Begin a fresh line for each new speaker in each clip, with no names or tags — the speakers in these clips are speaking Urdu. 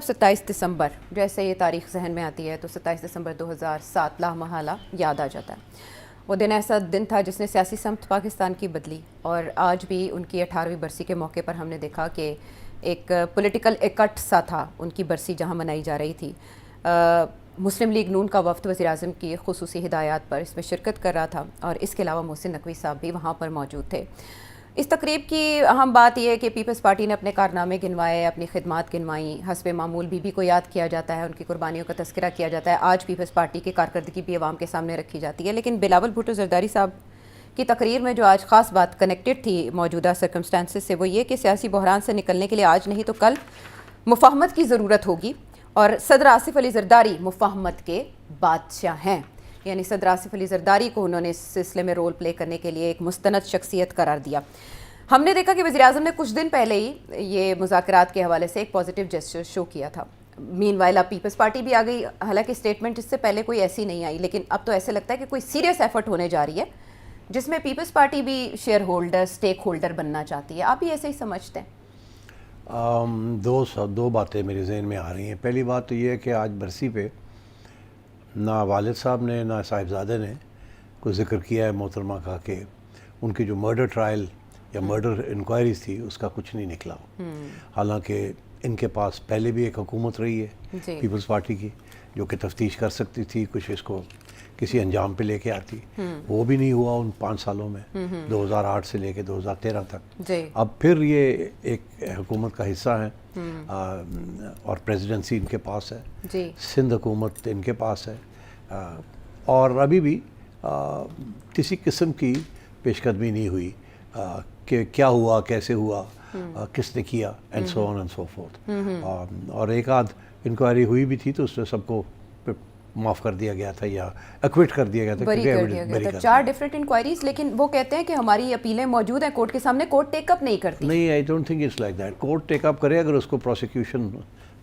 27 دسمبر جیسے یہ تاریخ ذہن میں آتی ہے تو 27 دسمبر 2007 لامحالہ یاد آ جاتا ہے۔ وہ دن ایسا دن تھا جس نے سیاسی سمت پاکستان کی بدلی، اور آج بھی ان کی 18ویں برسی کے موقع پر ہم نے دیکھا کہ ایک پولیٹیکل اکٹ سا تھا ان کی برسی جہاں منائی جا رہی تھی۔ مسلم لیگ نون کا وفد وزیراعظم کی خصوصی ہدایات پر اس میں شرکت کر رہا تھا، اور اس کے علاوہ محسن نقوی صاحب بھی وہاں پر موجود تھے۔ اس تقریب کی اہم بات یہ ہے کہ پیپلز پارٹی نے اپنے کارنامے گنوائے، اپنی خدمات گنوائیں، حسب معمول بی بی کو یاد کیا جاتا ہے، ان کی قربانیوں کا تذکرہ کیا جاتا ہے۔ آج پیپلز پارٹی کی کارکردگی بھی عوام کے سامنے رکھی جاتی ہے، لیکن بلاول بھٹو زرداری صاحب کی تقریر میں جو آج خاص بات کنیکٹڈ تھی موجودہ سرکمسٹانسز سے، وہ یہ کہ سیاسی بحران سے نکلنے کے لیے آج نہیں تو کل مفاہمت کی ضرورت ہوگی، اور صدر آصف علی زرداری مفاہمت کے بادشاہ ہیں۔ یعنی صدر آصف علی زرداری کو انہوں نے اس سلسلے میں رول پلے کرنے کے لیے ایک مستند شخصیت قرار دیا۔ ہم نے دیکھا کہ وزیراعظم نے کچھ دن پہلے ہی یہ مذاکرات کے حوالے سے ایک پازیٹیو جسچر شو کیا تھا۔ مین وائل اب پیپلز پارٹی بھی آ گئی، حالانکہ اسٹیٹمنٹ اس سے پہلے کوئی ایسی نہیں آئی، لیکن اب تو ایسے لگتا ہے کہ کوئی سیریس ایفرٹ ہونے جا رہی ہے جس میں پیپلز پارٹی بھی شیئر ہولڈر، اسٹیک ہولڈر بننا چاہتی ہے۔ آپ بھی ایسے ہی سمجھتے ہیں؟
دو باتیں میرے ذہن میں آ رہی ہیں۔ پہلی بات تو یہ ہے کہ آج برسی پہ نہ والد صاحب نے نہ صاحبزادے نے کوئی ذکر کیا ہے محترمہ کا کہ ان کی جو مرڈر ٹرائل یا مرڈر انکوائریز تھی اس کا کچھ نہیں نکلا، حالانکہ ان کے پاس پہلے بھی ایک حکومت رہی ہے پیپلز پارٹی کی جو کہ تفتیش کر سکتی تھی، کچھ اس کو کسی انجام پہ لے کے آتی، وہ بھی نہیں ہوا ان 5 سالوں میں، 2008 سے لے کے 2013 تک۔ اب پھر یہ ایک حکومت کا حصہ ہیں، اور پریزیڈنسی ان کے پاس ہے، سندھ حکومت ان کے پاس ہے، اور ابھی بھی کسی قسم کی پیش قدمی نہیں ہوئی کہ کیا ہوا، کیسے ہوا، کس نے کیا، and so on and so forth. اور ایک آدھ انکوائری ہوئی بھی تھی تو اس میں سب کو معاف کر دیا گیا تھا یا ایکویٹ کر دیا گیا تھا،
بری کر دیا گیا تھا 4 ڈیفرنٹ انکوائریز، لیکن وہ کہتے ہیں کہ ہماری اپیلیں موجود ہیں کورٹ کے سامنے، کورٹ ٹیک اپ نہیں کرتی۔
نہیں، I don't think it's like that. Court take up کرے اگر اس کو پروسیکیوشن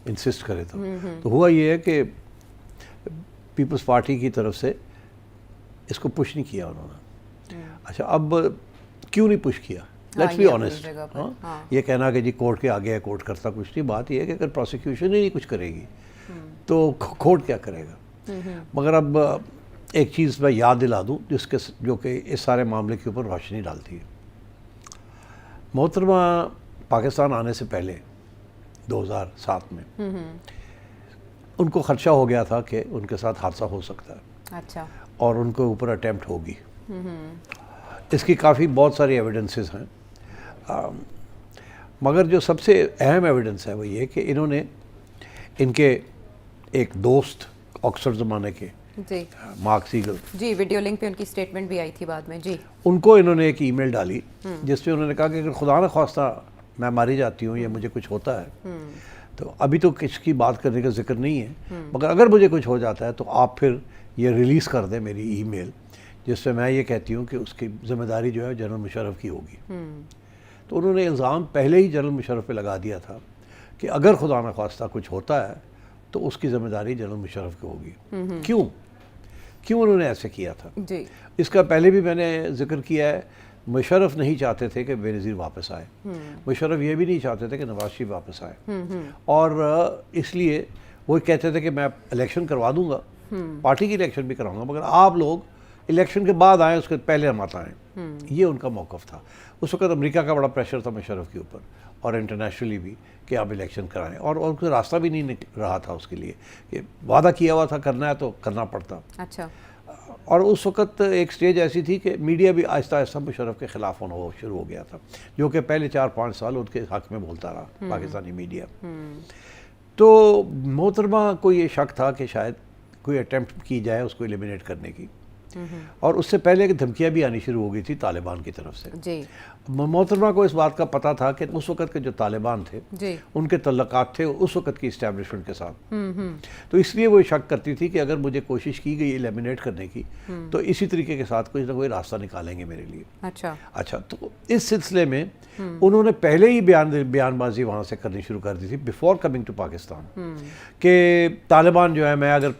انسسٹ کرے تو ہوا یہ ہے کہ پیپلز پارٹی کی طرف سے اس کو پش نہیں کیا انہوں نے۔ اچھا، اب کیوں نہیں پش کیا؟ Let's be honest. یہ کہنا کہ جی کورٹ کے آگے ہے، کورٹ کرتا کچھ نہیں، بات یہ ہے کہ اگر پروسیکیوشن ہی نہیں کچھ کرے گی تو کورٹ کیا کرے گا؟ مگر اب ایک چیز میں یاد دلا دوں جو کہ اس سارے معاملے کے اوپر روشنی ڈالتی ہے۔ محترمہ پاکستان آنے سے پہلے 2007 میں ان کو خدشہ ہو گیا تھا کہ ان کے ساتھ حادثہ ہو سکتا ہے،
اچھا،
اور ان کے اوپر اٹیمپٹ ہوگی۔ اس کی بہت ساری ایویڈنسز ہیں، مگر جو سب سے اہم ایویڈنس ہے وہ یہ کہ انہوں نے ان کے ایک دوست آکسفورڈ زمانے کے مارک سیگل،
ویڈیو لنک پہ ان کی سٹیٹمنٹ بھی آئی تھی بعد میں،
ان کو انہوں نے ایک ای میل ڈالی جس میں انہوں نے کہا کہ اگر خدا نہ خواستہ میں ماری جاتی ہوں یا مجھے کچھ ہوتا ہے تو ابھی تو کس کی بات کرنے کا ذکر نہیں ہے، مگر اگر مجھے کچھ ہو جاتا ہے تو آپ پھر یہ ریلیز کر دیں میری ای میل، جس سے میں یہ کہتی ہوں کہ اس کی ذمہ داری جو ہے جنرل مشرف کی ہوگی۔ تو انہوں نے الزام پہلے ہی جنرل مشرف پہ لگا دیا تھا کہ اگر خدا نہ خواستہ کچھ ہوتا ہے تو اس کی ذمہ داری جنرل مشرف کی ہوگی۔ کیوں انہوں نے ایسے کیا تھا؟ اس کا پہلے بھی میں نے ذکر کیا ہے، مشرف نہیں چاہتے تھے کہ بے نظیر واپس آئے، مشرف یہ بھی نہیں چاہتے تھے کہ نواز شریف واپس آئے، اور اس لیے وہ کہتے تھے کہ میں الیکشن کروا دوں گا، پارٹی کی الیکشن بھی کراؤں گا، مگر آپ لوگ الیکشن کے بعد آئیں، اس کے پہلے ہم مت آئیں۔ یہ ان کا موقف تھا۔ اس وقت امریکہ کا بڑا پریشر تھا مشرف کے اوپر، اور انٹرنیشنلی بھی، کہ آپ الیکشن کرائیں، اور ان کو راستہ بھی نہیں رہا تھا اس کے لیے، کہ وعدہ کیا ہوا تھا کرنا ہے تو کرنا پڑتا۔
اچھا،
اور اس وقت ایک سٹیج ایسی تھی کہ میڈیا بھی آہستہ آہستہ مشرف کے خلاف ہونا شروع ہو گیا تھا، جو کہ پہلے 4-5 سال ان کے حق میں بولتا رہا پاکستانی میڈیا۔ تو محترمہ کو یہ شک تھا کہ شاید کوئی اٹیمپٹ کی جائے اس کو ایلیمینیٹ کرنے کی، اور اس سے پہلے کہ دھمکیاں بھی آنی شروع ہو گئی تھی طالبان کی طرف سے۔ محترمہ کو اس بات کا پتہ تھا کہ اس وقت کے جو طالبان تھے ان کے تعلقات تھے اس وقت کی اسٹیبلشمنٹ کے ساتھ، تو اس لیے وہ شک کرتی تھی کہ اگر مجھے کوشش کی گئی ایلیمینیٹ کرنے کی تو اسی طریقے کے ساتھ کوئی نہ کوئی راستہ نکالیں گے میرے لیے۔ اچھا، تو اس سلسلے میں انہوں نے پہلے ہی بیان بازی وہاں سے کرنی شروع کر دی تھی بیفور کمنگ ٹو پاکستان، کہ طالبان جو ہے، میں اگر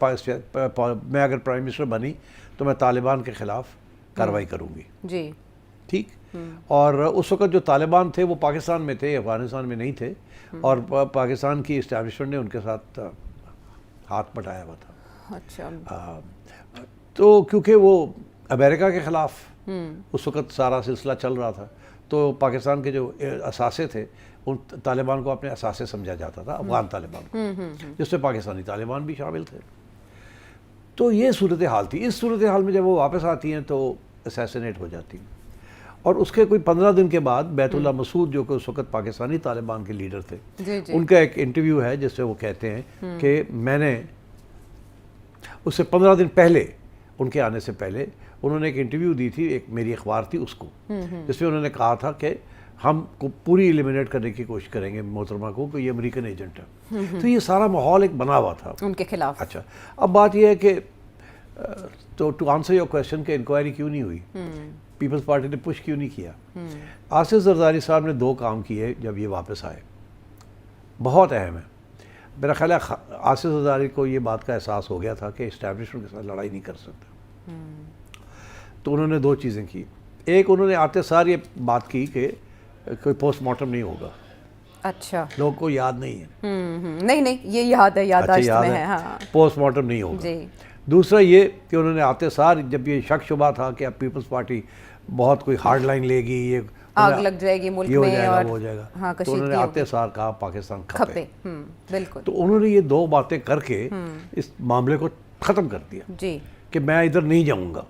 پرائم منسٹر بنی تو میں طالبان کے خلاف کارروائی کروں گی۔ ٹھیک، اور اس وقت جو طالبان تھے وہ پاکستان میں تھے، افغانستان میں نہیں تھے، اور پاکستان کی اسٹیبلشمنٹ نے ان کے ساتھ ہاتھ بٹایا ہوا تھا.
اچھا.
تو کیونکہ وہ امریکہ کے خلاف اس وقت سارا سلسلہ چل رہا تھا، تو پاکستان کے جو اثاثے تھے ان طالبان کو اپنے اثاثے سمجھا جاتا تھا، افغان طالبان کو، جس میں پاکستانی طالبان بھی شامل تھے. تو یہ صورتحال تھی. اس صورتحال میں جب وہ واپس آتی ہیں تو اسیسینیٹ ہو جاتی ہیں، اور اس کے کوئی 15 دن کے بعد بیت اللہ مسعود جو کہ اس وقت پاکستانی طالبان کے لیڈر تھے، ان کا ایک انٹرویو ہے جس سے وہ کہتے ہیں کہ میں نے اس سے 15 دن پہلے، ان کے آنے سے پہلے انہوں نے ایک انٹرویو دی تھی، ایک میری اخبار تھی اس کو، جس میں انہوں نے کہا تھا کہ ہم کو پوری ایلیمینیٹ کرنے کی کوشش کریں گے محترمہ کو کہ یہ امریکن ایجنٹ ہے. تو یہ سارا ماحول ایک بنا ہوا تھا
ان کے خلاف.
اچھا، اب بات یہ ہے کہ ٹو آنسر یور کویشچن کہ انکوائری کیوں نہیں ہوئی، پیپلز پارٹی نے پش کیوں نہیں کیا. آصف زرداری صاحب نے 2 کام کیے جب یہ واپس آئے، بہت اہم ہے. میرا خیال ہے آصف زرداری کو یہ بات کا احساس ہو گیا تھا کہ اسٹیبلشمنٹ کے ساتھ لڑائی نہیں کر سکتا. تو انہوں نے 2 چیزیں کی. ایک، انہوں نے آتے سار یہ بات کی کہ کوئی پوسٹ مارٹم نہیں ہوگا.
اچھا.
لوگوں کو یاد نہیں ہے.
نہیں یہ یاد ہے، یادداشت میں ہے. ہاں،
پوسٹ مارٹم نہیں ہوگا.
جی.
دوسرا یہ کہ انہوں نے آتے سار جب یہ شک شبہ تھا کہ اب پیپلز پارٹی بہت کوئی ہارڈ لائن لے گی، یہ
آگ لگ جائے گی ملک میں اور
وہ ہو جائے گا،
ہاں
تو انہوں نے آتے سار کہا پاکستان کھپے.
بالکل.
تو انہوں نے یہ 2 باتیں کر کے اس معاملے کو ختم کر دیا
جی
کہ میں ادھر نہیں جاؤں گا،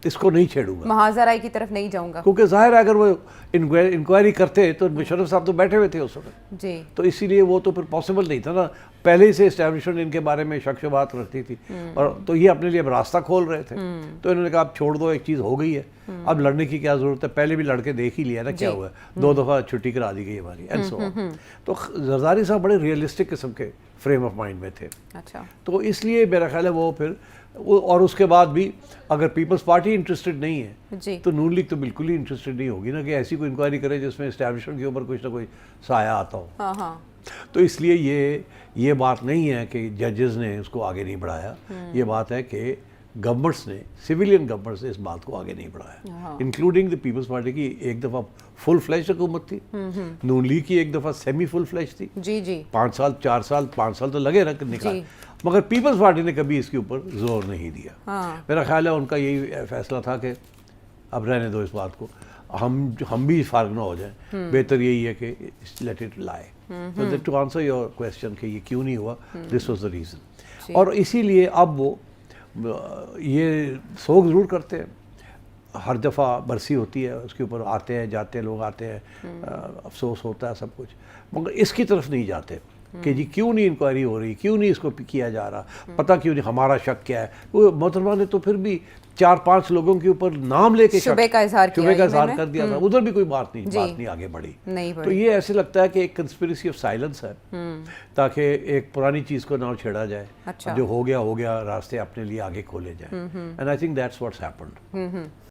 اس کو نہیں چھیڑوں گا،
محاذ رائی کی طرف نہیں جاؤں گا.
کیونکہ ظاہر ہے اگر وہ انکوائری کرتے تو مشرف صاحب تو بیٹھے ہوئے تھے اس وقت.
جی.
تو اسی لیے وہ تو پھر پاسبل نہیں تھا نا. پہلے ہی سے اسٹیبلشمنٹ ان کے بارے میں شک شبہات رکھتی تھی، اور تو یہ اپنے لیے اب راستہ کھول رہے تھے. تو انہوں نے کہا اب چھوڑ دو، ایک چیز ہو گئی ہے، اب لڑنے کی کیا ضرورت ہے، پہلے بھی لڑ کے دیکھ ہی لیا نا کیا ہوا ہے، 2 دفعہ چھٹی کرا دی گئی ہماری اینڈ سو آن. تو زرداری صاحب بڑے ریئلسٹک قسم کے فریم آف مائنڈ میں تھے.
اچھا.
تو اس لیے میرا خیال ہے وہ پھر اور اس کے بعد بھی اگر پیپلز پارٹی انٹرسٹڈ نہیں ہے
جی.
تو نون لیگ تو بالکل ہی انٹرسٹڈ نہیں ہوگی نا کہ ایسی کوئی انکوائری کرے جس میں اسٹیبلشمنٹ کے اوپر کچھ نہ کوئی سایہ آتا ہو.
ہاں ہاں.
تو اس لیے یہ بات نہیں ہے کہ ججز نے اس کو آگے نہیں بڑھایا، یہ بات ہے کہ گورنمنٹس نے، سویلین گورنمنٹس نے اس بات کو آگے نہیں بڑھایا، انکلوڈنگ دی پیپلز پارٹی کی ایک دفعہ فل فلیش حکومت تھی، نون لیگ کی ایک دفعہ سیمی فل فلیش تھی.
جی جی.
5 سال 4 سال 5 سال تو لگے نا نکال، مگر پیپلز پارٹی نے کبھی اس کے اوپر زور نہیں دیا. میرا خیال ہے ان کا یہی فیصلہ تھا کہ اب رہنے دو اس بات کو، ہم بھی فارغ نہ ہو جائیں، بہتر یہی ہے کہ لیٹ اٹ لائے. ٹو آنسر یور کویسچن کہ یہ کیوں نہیں ہوا، دس واز دا ریزن. اور اسی لیے اب وہ یہ سوگ ضرور کرتے ہیں، ہر دفعہ برسی ہوتی ہے اس کے اوپر، آتے ہیں جاتے ہیں لوگ، آتے ہیں، افسوس ہوتا ہے سب کچھ، مگر اس کی طرف نہیں جاتے کہ جی کیوں نہیں انکوائری ہو رہی، کیوں نہیں اس کو کیا جا رہا، پتہ کیوں نہیں، ہمارا شک کیا ہے. وہ محترمہ نے تو پھر بھی 4-5 لوگوں کے اوپر نام لے کے
شبے کا اظہار
کر دیا تھا، ادھر بھی کوئی بات نہیں آگے بڑھی. تو یہ ایسے لگتا ہے کہ ایک کنسپریسی آف سائلنس ہے، تاکہ ایک پرانی چیز کو نہ چھیڑا جائے، جو ہو گیا راستے اپنے لیے آگے کھولے جائیں. And I think that's what's happened.